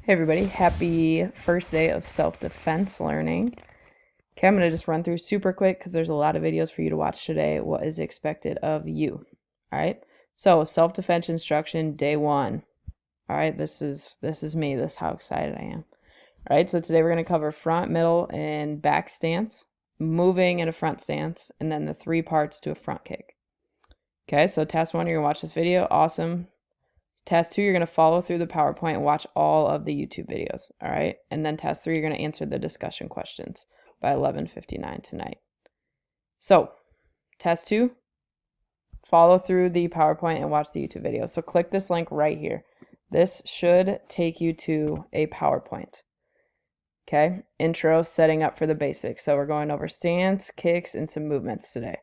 Hey everybody, happy first day of self-defense learning. Okay, I'm going to just run through super quick because there's a lot of videos for you to watch today. What is expected of you? All right, so self-defense instruction day one. All right, this is me. This is how excited I am. All right, so today we're going to cover front, middle, and back stance, moving in a front stance, and then the three parts to a front kick. Okay, so task one, you're going to watch this video. Awesome. Task two, you're going to follow through the PowerPoint and watch all of the YouTube videos, all right? And then task three, you're going to answer the discussion questions by 11:59 tonight. So, task two, follow through the PowerPoint and watch the YouTube video. So click this link right here. This should take you to a PowerPoint. Okay, intro, setting up for the basics. So we're going over stance, kicks, and some movements today.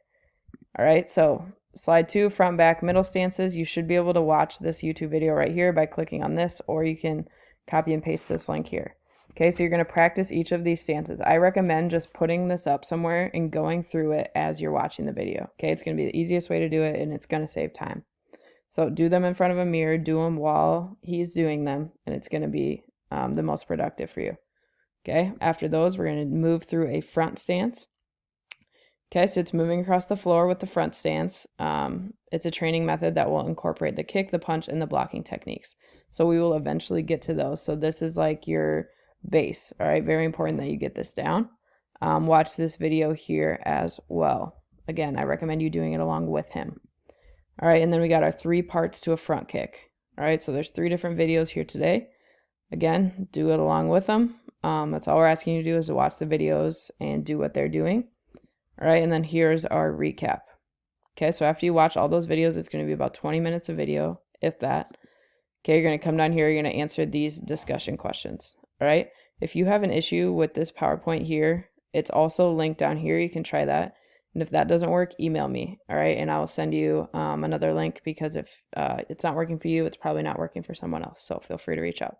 All right, so slide two, front, back, middle stances. You should be able to watch this YouTube video right here by clicking on this, or you can copy and paste this link here. Okay, so you're going to practice each of these stances. I recommend just putting this up somewhere and going through it as you're watching the video. Okay, it's going to be the easiest way to do it, and it's going to save time. So do them in front of a mirror, do them while he's doing them, and it's going to be the most productive for you. Okay, after those, we're going to move through a front stance. Okay, so it's moving across the floor with the front stance. It's a training method that will incorporate the kick, the punch, and the blocking techniques. So we will eventually get to those. So this is like your base, all right? Very important that you get this down. Watch this video here as well. Again, I recommend you doing it along with him. All right, and then we got our three parts to a front kick. All right, so there's 3 different videos here today. Again, do it along with them. That's all we're asking you to do is to watch the videos and do what they're doing. All right, and then here's our recap. Okay, so after you watch all those videos, it's going to be about 20 minutes of video, if that. Okay, you're going to come down here, you're going to answer these discussion questions. All right, if you have an issue with this PowerPoint here, it's also linked down here. You can try that. And if that doesn't work, email me. All right, and I will send you another link because if it's not working for you, it's probably not working for someone else. So feel free to reach out.